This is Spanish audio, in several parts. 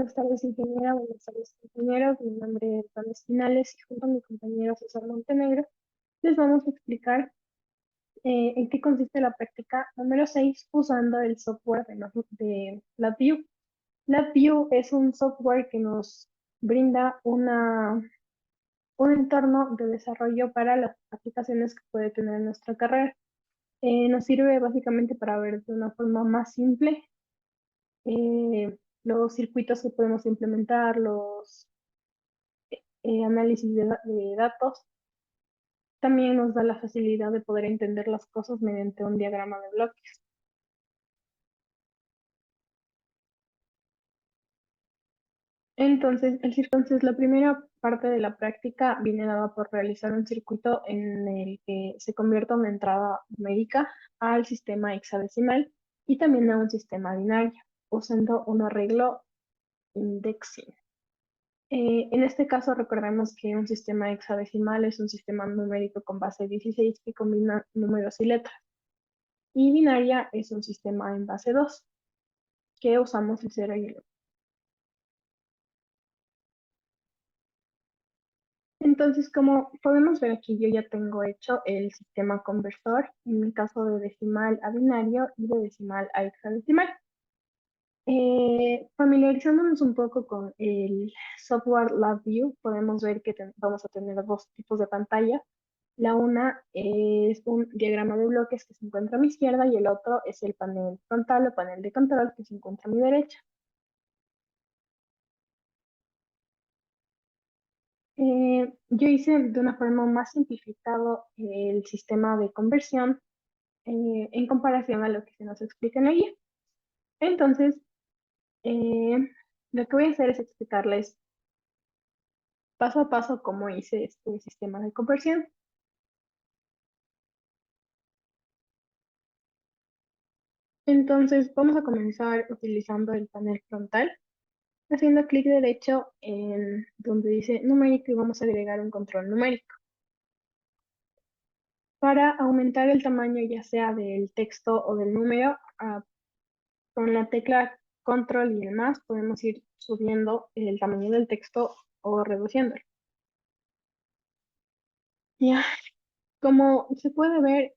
Buenas tardes, ingeniera. Buenas tardes, ingenieros. Mi nombre es Vanessa Espinales y junto a mi compañero César Montenegro les vamos a explicar en qué consiste la práctica número 6 usando el software de LabVIEW. LabVIEW es un software que nos brinda un entorno de desarrollo para las aplicaciones que puede tener nuestra carrera. Nos sirve básicamente para ver de una forma más simple los circuitos que podemos implementar, los análisis de datos. También nos da la facilidad de poder entender las cosas mediante un diagrama de bloques. Entonces, la primera parte de la práctica viene dada por realizar un circuito en el que se convierte una entrada numérica al sistema hexadecimal y también a un sistema binario, usando un arreglo indexing. En este caso, recordemos que un sistema hexadecimal es un sistema numérico con base 16 que combina números y letras. Y binaria es un sistema en base 2 que usamos el 0 y el 1. Entonces, como podemos ver aquí, yo ya tengo hecho el sistema conversor, en mi caso de decimal a binario y de decimal a hexadecimal. Familiarizándonos un poco con el software LabVIEW, podemos ver que vamos a tener dos tipos de pantalla. La una es un diagrama de bloques que se encuentra a mi izquierda y el otro es el panel frontal o panel de control que se encuentra a mi derecha. Yo hice de una forma más simplificado el sistema de conversión en comparación a lo que se nos explica en la guía. Entonces, eh, lo que voy a hacer es explicarles paso a paso cómo hice este sistema de conversión. Entonces, vamos a comenzar utilizando el panel frontal, haciendo clic derecho en donde dice numérico y vamos a agregar un control numérico. Para aumentar el tamaño ya sea del texto o del número, con la tecla control y el más podemos ir subiendo el tamaño del texto o reduciéndolo. Ya, como se puede ver,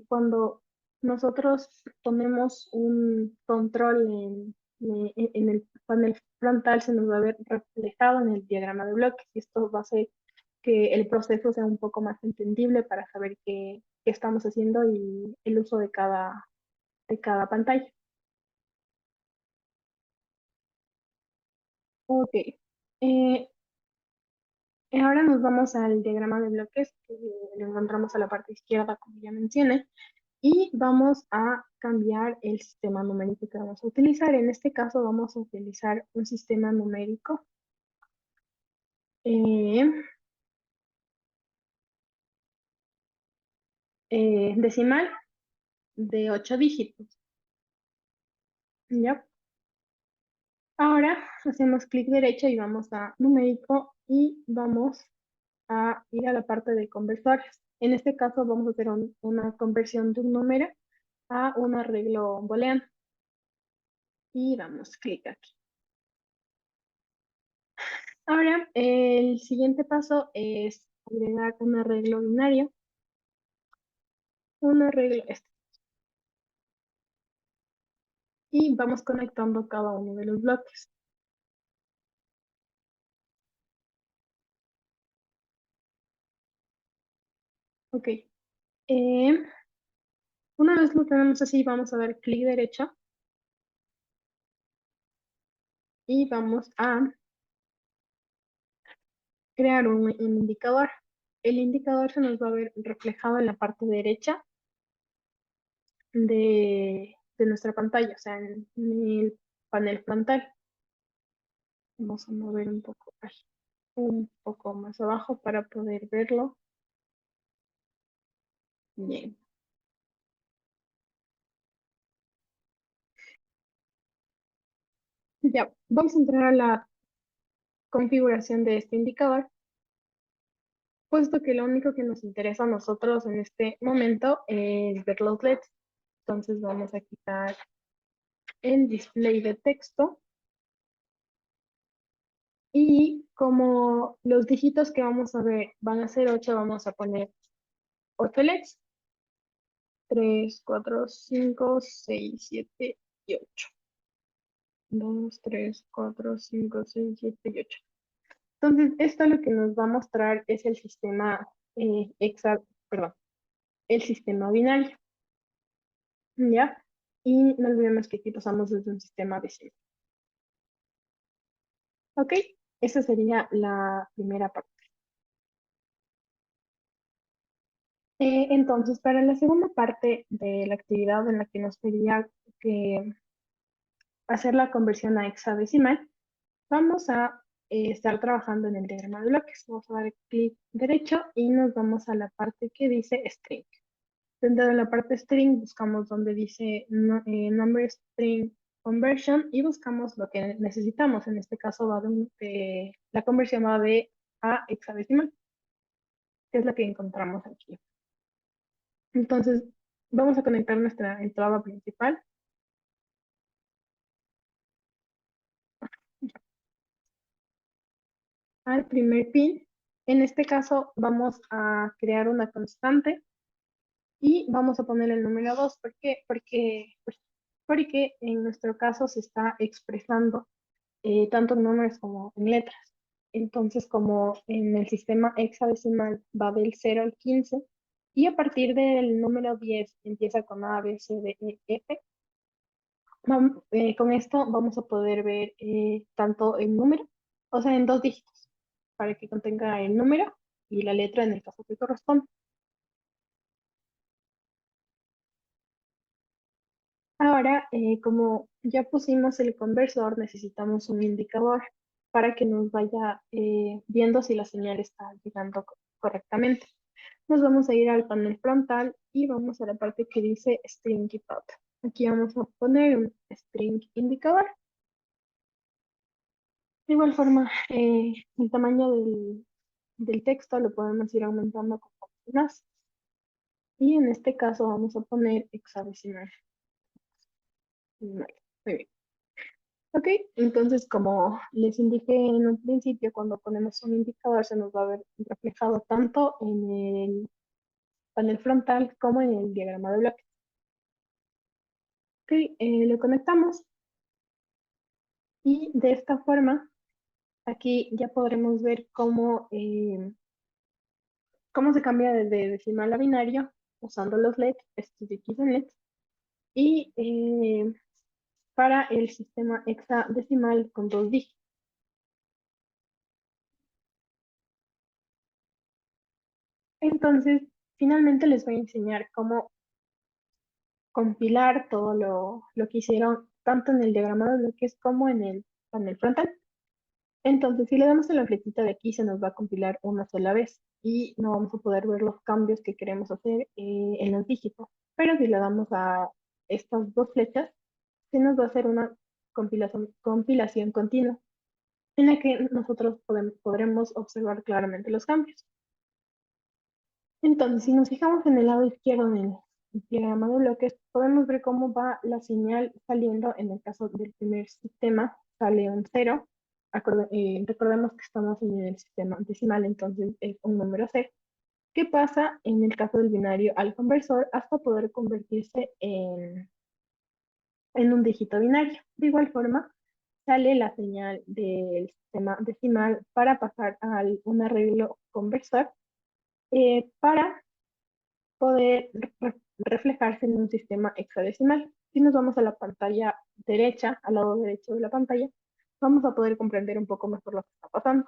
cuando nosotros ponemos un control en el panel frontal, se nos va a ver reflejado en el diagrama de bloques y esto va a hacer que el proceso sea un poco más entendible para saber qué estamos haciendo y el uso de cada pantalla. Ok. Eh, Ahora nos vamos al diagrama de bloques, que lo encontramos a la parte izquierda, como ya mencioné, y vamos a cambiar el sistema numérico que vamos a utilizar. En este caso vamos a utilizar un sistema numérico eh, decimal de 8 dígitos. ¿Ya? Ahora hacemos clic derecho y vamos a numérico y vamos a ir a la parte de conversores. En este caso vamos a hacer una conversión de un número a un arreglo booleano. Y damos clic aquí. Ahora, el siguiente paso es agregar un arreglo binario, un arreglo este, y vamos conectando cada uno de los bloques. Ok. Eh, una vez lo tenemos así, vamos a dar clic derecho y vamos a crear un indicador. El indicador se nos va a ver reflejado en la parte derecha de nuestra pantalla, o sea, en el panel frontal. Vamos a mover un poco más abajo para poder verlo bien. Ya, vamos a entrar a la configuración de este indicador, puesto que lo único que nos interesa a nosotros en este momento es ver los LEDs. Entonces vamos a quitar el display de texto Y como los dígitos que vamos a ver van a ser 8, vamos a poner 8 LEDs. 3, 4, 5, 6, 7 y 8. 2, 3, 4, 5, 6, 7 y 8. Entonces, esto lo que nos va a mostrar es el sistema perdón, el sistema binario, ¿ya? Y no olvidemos que aquí pasamos desde un sistema decimal. ¿Ok? Esa sería la primera parte. Entonces, para la segunda parte de la actividad en la que nos pedía que hacer la conversión a hexadecimal, vamos a estar trabajando en el diagrama de bloques. Vamos a dar clic derecho y nos vamos a la parte que dice string. Dentro de la parte string buscamos donde dice number string conversion y buscamos lo que necesitamos. En este caso la conversión va de a hexadecimal, que es lo que encontramos aquí. Entonces, vamos a conectar nuestra entrada principal al primer pin. En este caso, vamos a crear una constante y vamos a poner el número 2. ¿Por qué? Porque en nuestro caso se está expresando tanto en números como en letras. Entonces, como en el sistema hexadecimal va del 0 al 15 y a partir del número 10 empieza con A, B, C, D, E, F, con esto vamos a poder ver tanto el número, o sea, en dos dígitos, para que contenga el número y la letra en el caso que corresponda. Ahora, como ya pusimos el conversor, necesitamos un indicador para que nos vaya viendo si la señal está llegando correctamente. Nos vamos a ir al panel frontal y vamos a la parte que dice String Keepout. Aquí vamos a poner un string indicador. De igual forma, el tamaño del texto lo podemos ir aumentando con más. Y en este caso vamos a poner hexadecimal. Vale, muy bien. Ok, entonces como les indiqué en un principio, cuando ponemos un indicador se nos va a ver reflejado tanto en el panel frontal como en el diagrama de bloques. Ok, lo conectamos y de esta forma aquí ya podremos ver cómo se cambia desde decimal a binario usando los LEDs, estos de aquí son LEDs, y para el sistema hexadecimal con dos dígitos. Entonces, finalmente les voy a enseñar cómo compilar todo lo que hicieron tanto en el diagrama de bloques como en el panel frontal. Entonces, si le damos a la flechita de aquí, se nos va a compilar una sola vez y no vamos a poder ver los cambios que queremos hacer en los dígitos. Pero si le damos a estas dos flechas, se nos va a hacer una compilación continua en la que nosotros podremos observar claramente los cambios. Entonces, si nos fijamos en el lado izquierdo del diagrama de bloques, podemos ver cómo va la señal saliendo. En el caso del primer sistema, sale un 0. Recordemos que estamos en el sistema decimal, entonces es un número 0. ¿Qué pasa en el caso del binario al conversor hasta poder convertirse en un dígito binario? De igual forma, sale la señal del sistema decimal para pasar a un arreglo conversor para poder reflejarse en un sistema hexadecimal. Si nos vamos a la pantalla derecha, al lado derecho de la pantalla, vamos a poder comprender un poco mejor lo que está pasando.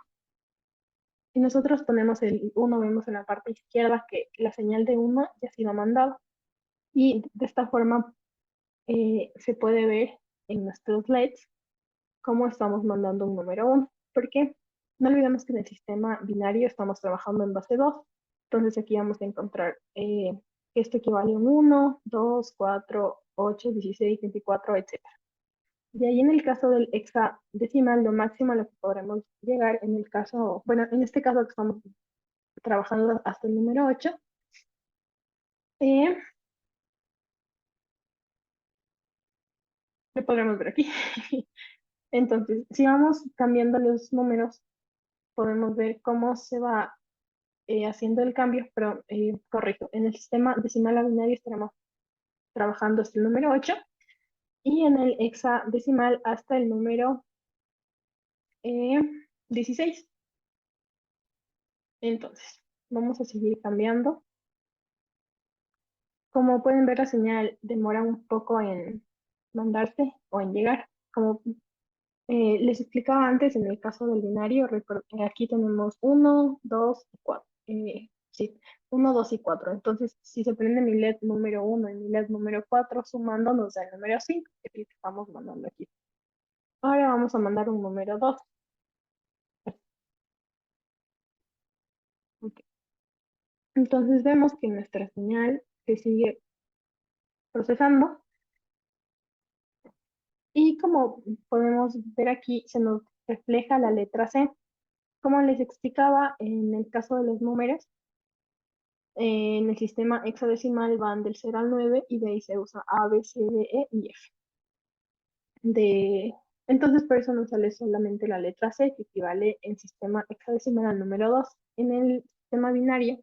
Si nosotros ponemos el 1, vemos en la parte izquierda que la señal de 1 ya ha sido mandada y de esta forma se puede ver en nuestros LEDs cómo estamos mandando un número 1. Porque no olvidemos que en el sistema binario estamos trabajando en base 2. Entonces aquí vamos a encontrar que esto equivale a un 1, 2, 4, 8, 16, 24, etcétera. Y ahí en el caso del hexadecimal, lo máximo a lo que podremos llegar en el caso, bueno, en este caso que estamos trabajando hasta el número 8, eh, lo podremos ver aquí. Entonces, si vamos cambiando los números, podemos ver cómo se va haciendo el cambio, pero correcto. En el sistema decimal a binario estaremos trabajando hasta el número 8 y en el hexadecimal hasta el número eh, 16. Entonces, vamos a seguir cambiando. Como pueden ver, la señal demora un poco en mandarse o en llegar. Como les explicaba antes, en el caso del binario, aquí tenemos uno, 2 y 4. Sí, uno, 2 y 4. Entonces, si se prende mi LED número uno y mi LED número 4 sumando nos da el número 5, que es el que estamos mandando aquí. Ahora vamos a mandar un número 2. Ok. Entonces vemos que nuestra señal se sigue procesando y como podemos ver aquí, se nos refleja la letra C. Como les explicaba, en el caso de los números, en el sistema hexadecimal van del 0 al 9 y de ahí se usa A, B, C, D, E y F. Entonces, por eso nos sale solamente la letra C, que equivale en sistema hexadecimal al número 2. En el sistema binario,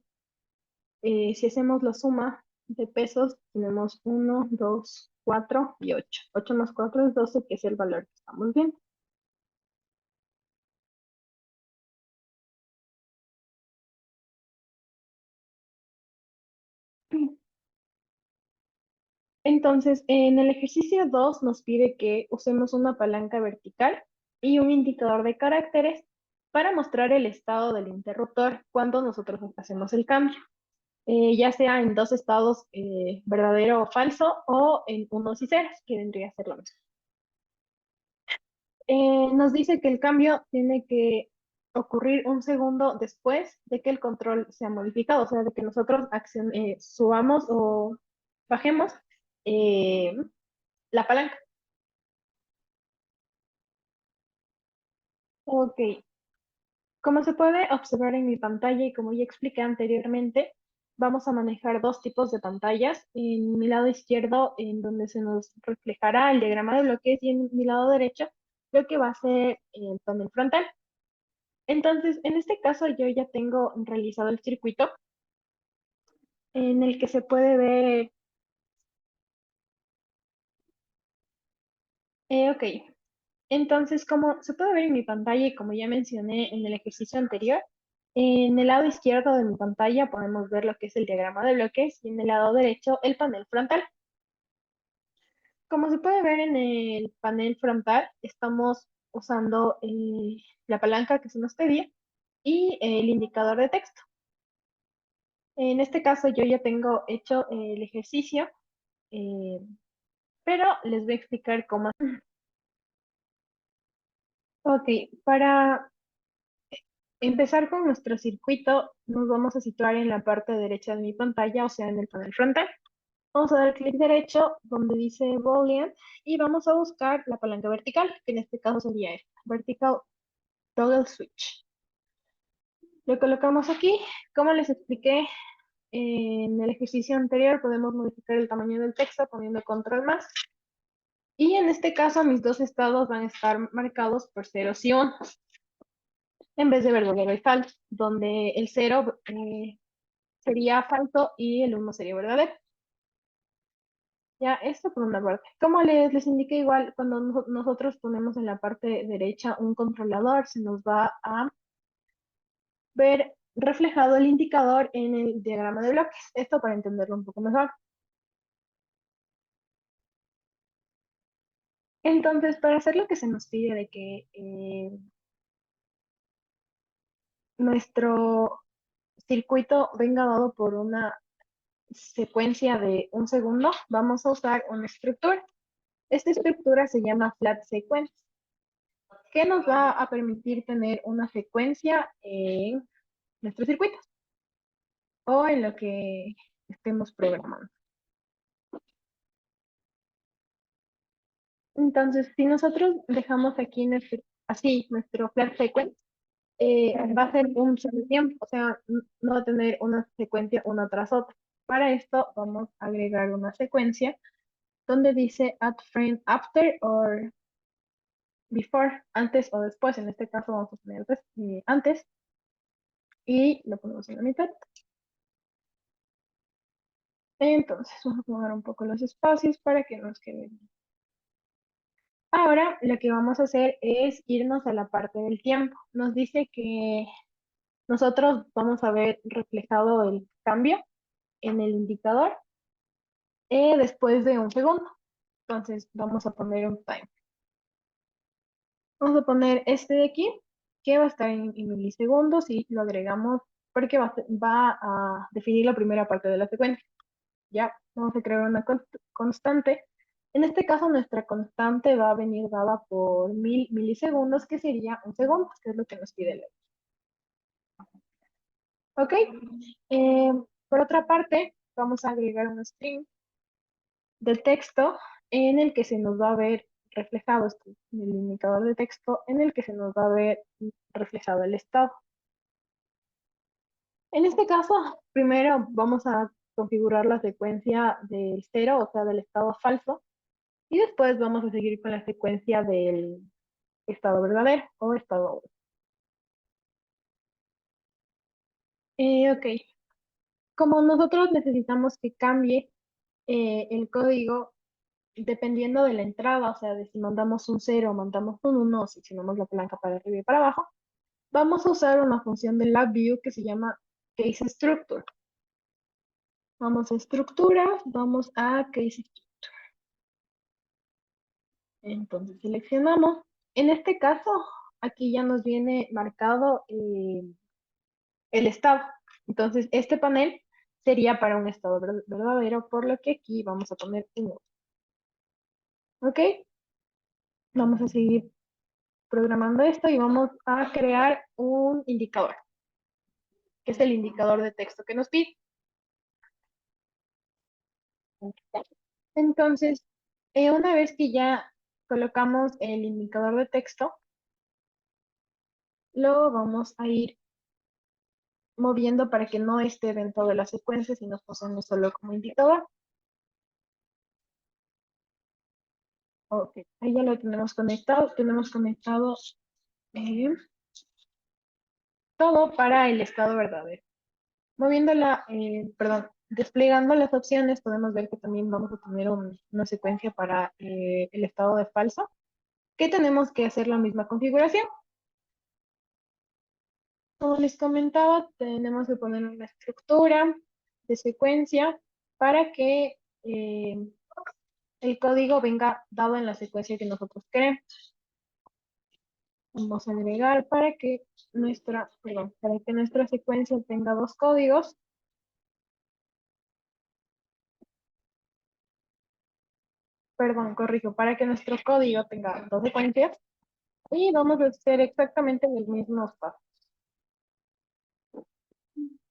si hacemos la suma de pesos, tenemos uno, 2, 4 y 8. 8 más 4 es 12, que es el valor que estamos viendo. Entonces, en el ejercicio 2 nos pide que usemos una palanca vertical y un indicador de caracteres para mostrar el estado del interruptor cuando nosotros hacemos el cambio, ya sea en dos estados, verdadero o falso, o en unos y ceros, que vendría a ser lo mismo. Nos dice que el cambio tiene que ocurrir un segundo después de que el control sea modificado, o sea, de que nosotros subamos o bajemos eh, la palanca. Ok, como se puede observar en mi pantalla y como ya expliqué anteriormente, vamos a manejar dos tipos de pantallas. En mi lado izquierdo, en donde se nos reflejará el diagrama de bloques, y en mi lado derecho, lo que va a ser el panel frontal. Entonces, en este caso, yo ya tengo realizado el circuito en el que se puede ver, ok. Entonces, como se puede ver en mi pantalla y como ya mencioné en el ejercicio anterior, en el lado izquierdo de mi pantalla podemos ver lo que es el diagrama de bloques y en el lado derecho el panel frontal. Como se puede ver en el panel frontal, estamos usando la palanca que se nos pedía y el indicador de texto. En este caso yo ya tengo hecho el ejercicio, eh, pero les voy a explicar cómo. Ok, para empezar con nuestro circuito, nos vamos a situar en la parte derecha de mi pantalla, o sea, en el panel frontal. Vamos a dar clic derecho donde dice Boolean y vamos a buscar la palanca vertical, que en este caso sería esta, Vertical Toggle Switch. Lo colocamos aquí. Como les expliqué en el ejercicio anterior, podemos modificar el tamaño del texto poniendo control más. Y en este caso, mis dos estados van a estar marcados por ceros y unos, en vez de verdadero y falso, donde el cero sería falso y el uno sería verdadero. Ya, esto por una parte. Como les indiqué igual, cuando nosotros ponemos en la parte derecha un controlador, se nos va a ver reflejado el indicador en el diagrama de bloques. Esto para entenderlo un poco mejor. Entonces, para hacer lo que se nos pide de que nuestro circuito venga dado por una secuencia de un segundo, vamos a usar una estructura. Esta estructura se llama flat sequence, que nos va a permitir tener una secuencia en nuestro circuito o en lo que estemos programando. Entonces, si nosotros dejamos aquí así nuestro flat sequence, va a ser un solo tiempo, o sea, no va a tener una secuencia una tras otra. Para esto vamos a agregar una secuencia donde dice add frame after or before, antes o después. En este caso vamos a poner antes y lo ponemos en la mitad. Entonces vamos a acomodar un poco los espacios para que nos quede bien. Ahora lo que vamos a hacer es irnos a la parte del tiempo. Nos dice que nosotros vamos a ver reflejado el cambio en el indicador después de un segundo. Entonces vamos a poner un time. Vamos a poner este de aquí, que va a estar en milisegundos y lo agregamos porque va a definir la primera parte de la secuencia. Ya, vamos a crear una constante. En este caso, nuestra constante va a venir dada por 1000 milisegundos, que sería un segundo, que es lo que nos pide la ley. ¿Ok? Eh, por otra parte, vamos a agregar un string de texto en el que se nos va a ver reflejado en el indicador de texto, en el que se nos va a ver reflejado el estado. En este caso, primero vamos a configurar la secuencia del cero, o sea, del estado falso, y después vamos a seguir con la secuencia del estado verdadero o estado bueno. Ok, como nosotros necesitamos que cambie el código dependiendo de la entrada, o sea, de si mandamos un cero o mandamos un uno, o si seleccionamos la palanca para arriba y para abajo, vamos a usar una función de LabVIEW que se llama CaseStructure. Vamos a estructura, vamos a CaseStructure. Entonces seleccionamos. En este caso, aquí ya nos viene marcado el estado. Entonces, este panel sería para un estado verdadero, por lo que aquí vamos a poner 1. ¿Ok? Vamos a seguir programando esto y vamos a crear un indicador, que es el indicador de texto que nos pide. Entonces, una vez que ya colocamos el indicador de texto, lo vamos a ir moviendo para que no esté dentro de la secuencia, sino posemos solo como indicador. Ok, ahí ya lo tenemos conectado. Tenemos conectado eh, todo para el estado verdadero. Moviéndola, perdón, desplegando las opciones, podemos ver que también vamos a tener una secuencia para el estado de falso, que tenemos que hacer la misma configuración. Como les comentaba, tenemos que poner una estructura de secuencia para que el código venga dado en la secuencia que nosotros queremos. Vamos a agregar para que nuestra secuencia tenga dos códigos. Perdón, corrijo, para que nuestro código tenga dos secuencias. Y vamos a hacer exactamente los mismos pasos.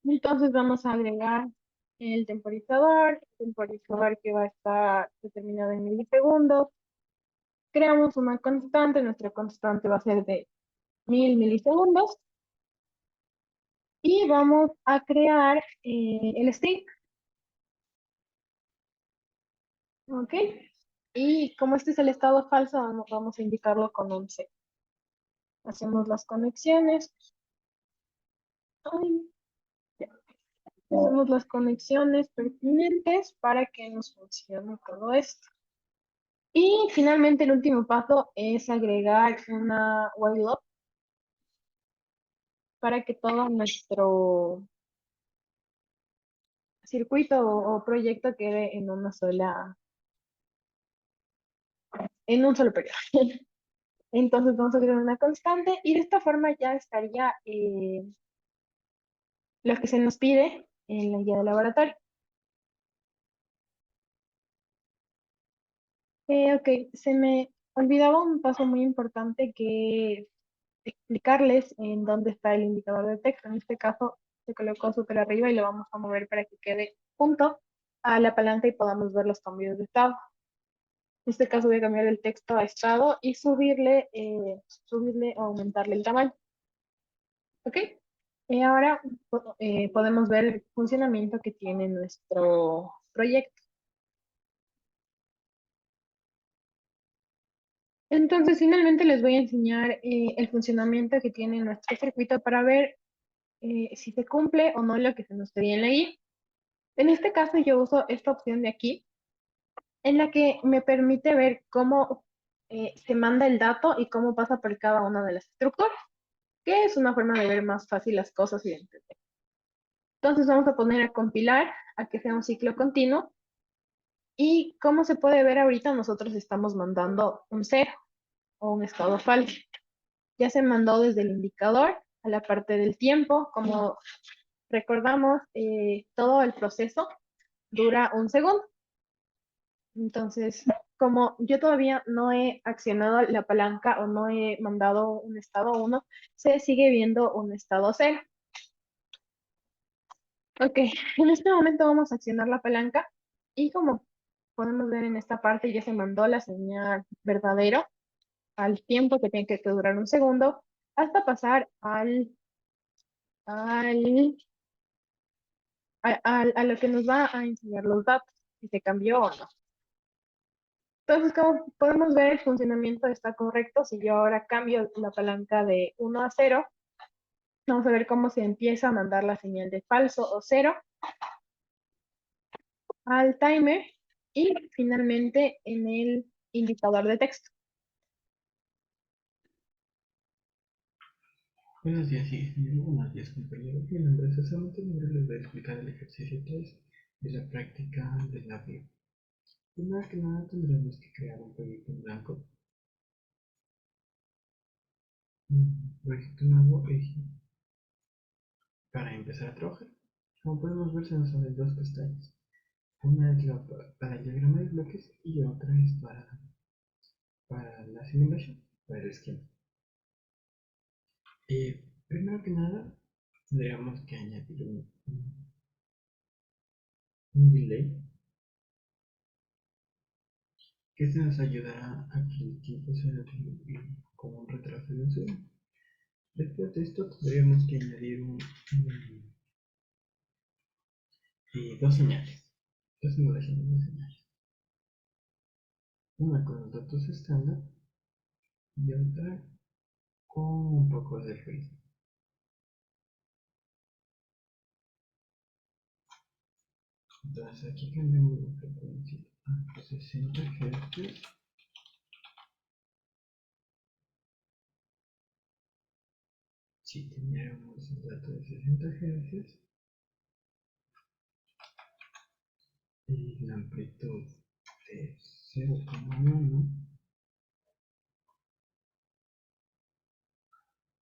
Entonces vamos a agregar el temporizador que va a estar determinado en milisegundos. Creamos una constante, nuestra constante va a ser de 1000 milisegundos. Y vamos a crear el string. ¿Ok? Y como este es el estado falso, vamos a indicarlo con un C. Hacemos las conexiones. Ay, ya. Hacemos las conexiones pertinentes para que nos funcione todo esto. Y finalmente el último paso es agregar una while loop para que todo nuestro circuito o proyecto quede en un solo periodo. Entonces vamos a crear una constante y de esta forma ya estaría lo que se nos pide en la guía de laboratorio. Ok, se me olvidaba un paso muy importante que es explicarles en dónde está el indicador de texto. En este caso se colocó súper arriba y lo vamos a mover para que quede junto a la palanca y podamos ver los cambios de estado. En este caso voy a cambiar el texto a estado y subirle o aumentarle el tamaño. ¿Ok? Y ahora podemos ver el funcionamiento que tiene nuestro proyecto. Entonces, finalmente les voy a enseñar el funcionamiento que tiene nuestro circuito para ver si se cumple o no lo que se nos pedía en la guía. En este caso, yo uso esta opción de aquí, en la que me permite ver cómo se manda el dato y cómo pasa por cada una de las estructuras, que es una forma de ver más fácil las cosas y de entender. Entonces, vamos a poner a compilar a que sea un ciclo continuo. Y como se puede ver ahorita, nosotros estamos mandando un cero o un estado falso. Ya se mandó desde el indicador a la parte del tiempo. Como recordamos, todo el proceso dura un segundo. Entonces, como yo todavía no he accionado la palanca o no he mandado un estado uno, se sigue viendo un estado cero. Ok, en este momento vamos a accionar la palanca y como podemos ver en esta parte ya se mandó la señal verdadero al tiempo que tiene que durar un segundo hasta pasar al, a lo que nos va a enseñar los datos, si se cambió o no. Entonces, como podemos ver, el funcionamiento está correcto. Si yo ahora cambio la palanca de uno a cero, vamos a ver cómo se empieza a mandar la señal de falso o cero al timer y finalmente en el indicador de texto. Buenos días, ingeniero. Buenos días, compañero. Mi nombre es César Montenegro. Les voy a explicar el ejercicio 3 de la práctica de la bio. Primero que nada, tendremos que crear un proyecto en blanco. Un proyecto nuevo para empezar a trabajar. Como podemos ver, se nos abren dos pestañas. Una es para el diagrama de bloques y otra es para la simulación, para el esquema. Primero que nada, tendríamos que añadir un delay que se nos ayudará a que el tiempo sea como un retraso en el sueño. Después de esto tendríamos que añadir dos señales, dos simulaciones de señales. Una con los datos estándar y otra con un poco de ruido. Entonces aquí cambiamos la frecuencia a 60 Hz. Si tendríamos un dato de 60 Hz y la amplitud de 0,1.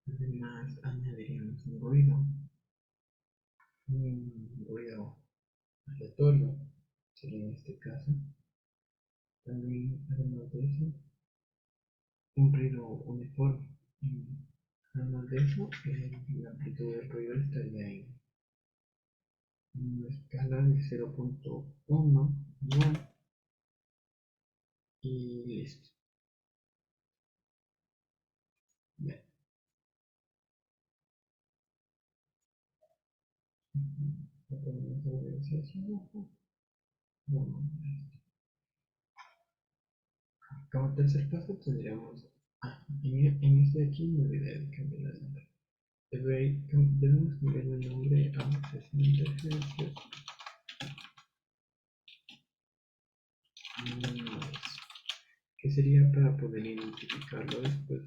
Además añadiríamos un ruido aleatorio, sería en este caso. También, además de eso, un ruido uniforme. Y además de eso, la amplitud del ruido estaría en una escala de 0,1 igual y listo. Ya. Ya podemos ver si hacia abajo. Vamos a esto. Como tercer paso tendríamos, en este de aquí me olvidé de cambiar el nombre. Debemos cambiar el nombre a 60 Hz. Que sería para poder identificarlo después.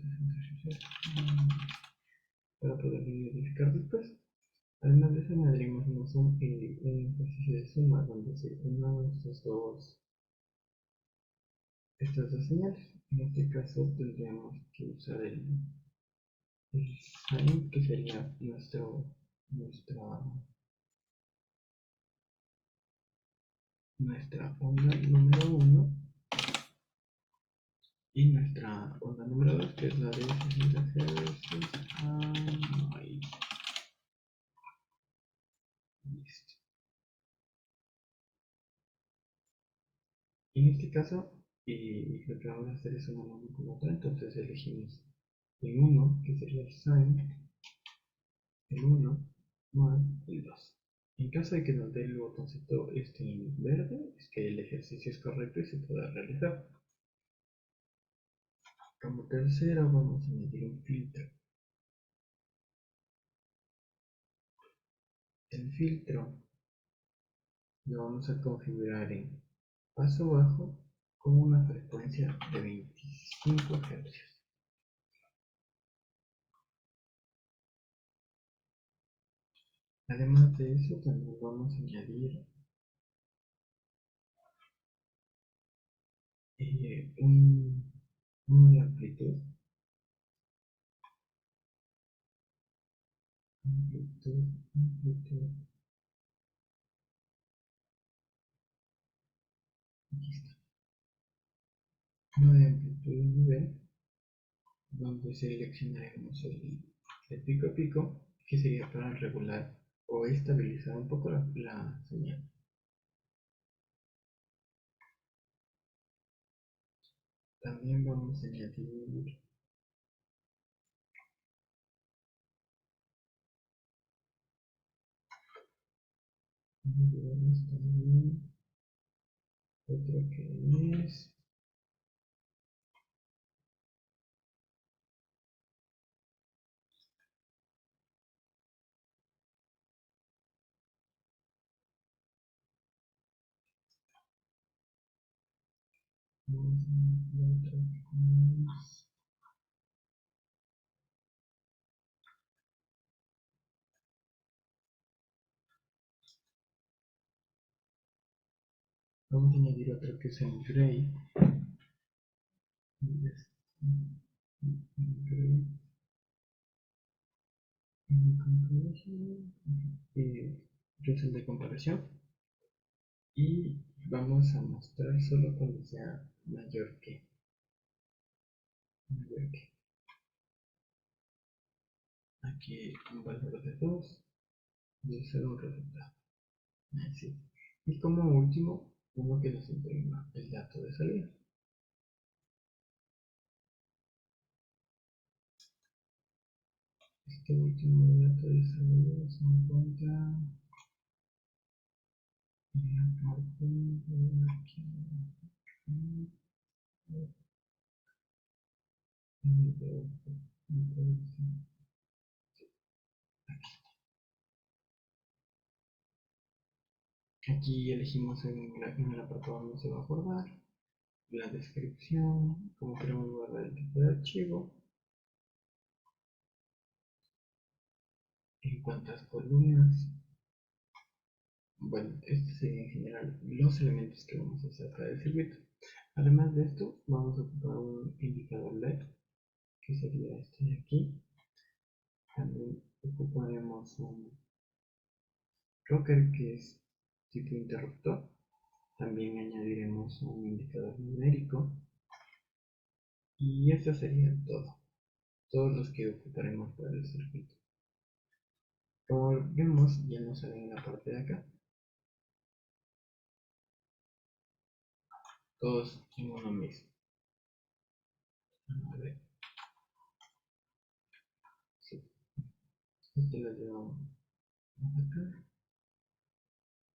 Para poder identificar después. Además de eso, añadiremos un ejercicio de suma donde se unan estas dos señales. En este caso, tendríamos que usar el sign, que sería nuestra onda número uno y nuestra onda número 2, que es la de 60 Hz. Ahí. Listo. En este caso, lo que vamos a hacer es sumar uno con otra, entonces elegimos el uno, que sería el sin, el uno más el 2. En caso de que nos dé el botoncito este en verde, es que el ejercicio es correcto y se puede realizar. Como tercero vamos a añadir un filtro. El filtro lo vamos a configurar en paso bajo con una frecuencia de 25 Hz. Además de eso, también vamos a añadir uno de amplitud, amplitud, aquí está, uno de amplitud y nivel, donde seleccionaremos el pico a pico, que sería para regular o estabilizar un poco la señal. También vamos a añadir también otro que es vamos a añadir otro que es el gray. Gray. Resumen de comparación. Y vamos a mostrar solo cuando sea mayor que. Mayor que. Aquí un valor de 2 y hacer un resultado. Así. Y como último, uno que nos imprima el dato de salida. Este último dato de salida se encuentra en la parte de aquí. Aquí elegimos en el apartado donde se va a guardar, la descripción, cómo queremos guardar el tipo de archivo, en cuántas columnas. Bueno, estos serían en general los elementos que vamos a sacar del circuito. Además de esto, vamos a ocupar un indicador LED, que sería este de aquí. También ocuparemos un rocker, que es tipo interruptor. También añadiremos un indicador numérico. Y eso sería todo. Todos los que ocuparemos para el circuito. Como vemos, ya nos sale en la parte de acá. Todos en uno mismo. A ver, sí. Este lo llevamos acá.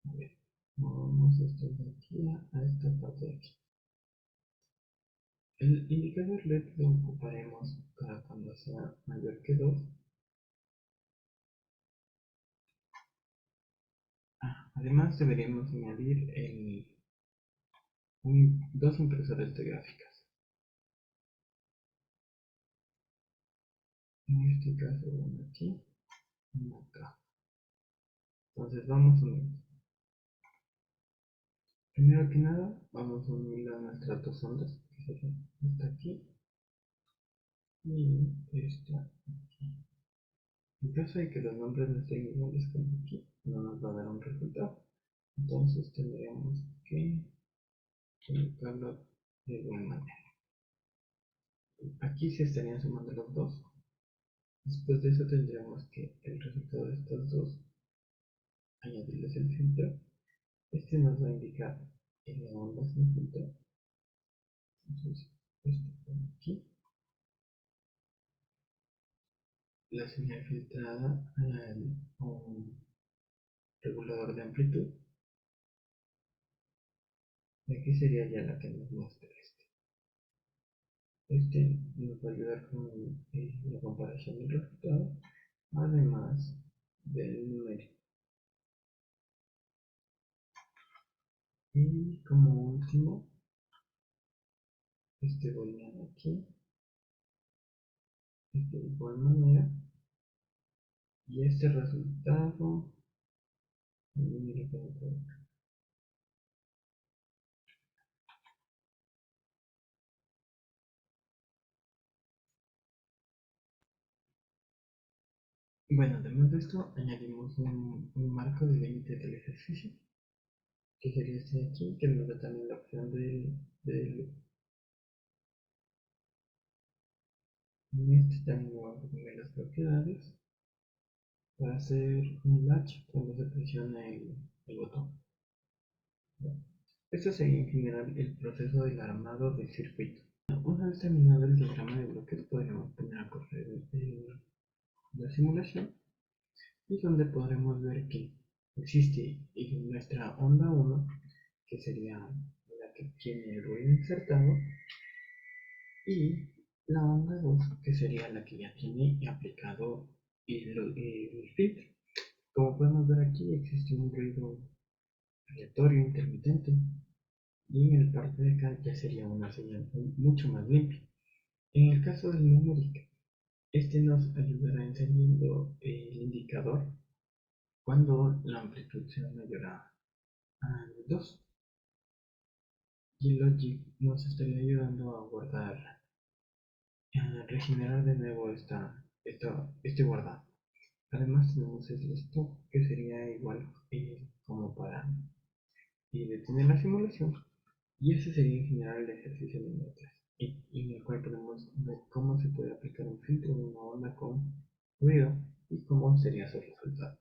A ver, movemos esto de aquí a esta parte de aquí. El indicador LED lo ocuparemos para cuando sea mayor que 2. Además deberíamos añadir dos impresores de gráficas. En este caso uno aquí, uno acá. Entonces vamos a unir. Primero que nada, vamos a unir a nuestras dos ondas, que sería esta aquí y esta aquí. En caso de que los nombres no estén iguales como aquí, no nos va a dar un resultado. Entonces tendríamos que colocarlo de igual manera. Aquí se estarían sumando los dos. Después de eso tendríamos que el resultado de estos dos, añadirles el filtro. Este nos va a indicar en la onda sin filtro. Entonces, esto por aquí. La señal filtrada a un regulador de amplitud. Y aquí sería ya la que nos muestra este. Este nos va a ayudar con la comparación del resultado, además del numérico. Y como último, voy a aquí, de igual manera, y este resultado, bueno, además de esto, añadimos un marco de límite del ejercicio, que sería este de aquí, que nos da también la opción del en este también vamos a poner las propiedades para hacer un latch cuando se presiona el botón. Esto sería en general el proceso del armado del circuito. Una vez terminado el diagrama de bloques, podremos poner a correr la simulación y donde podremos ver que existe nuestra onda 1, que sería la que tiene el ruido insertado, y la onda 2, que sería la que ya tiene aplicado el filtro. Como podemos ver aquí, existe un ruido aleatorio intermitente, y en el parte de acá ya sería una señal mucho más limpia. En el caso del numérico, este nos ayudará encendiendo el indicador cuando la amplitud sea mayor a 2. Y el logic nos estaría ayudando a guardar, a regenerar de nuevo este guardado. Además tenemos el stop, que sería igual como para detener la simulación. Y ese sería en general el ejercicio número 3, en el cual podemos ver cómo se puede aplicar un filtro de una onda con ruido y cómo sería su resultado.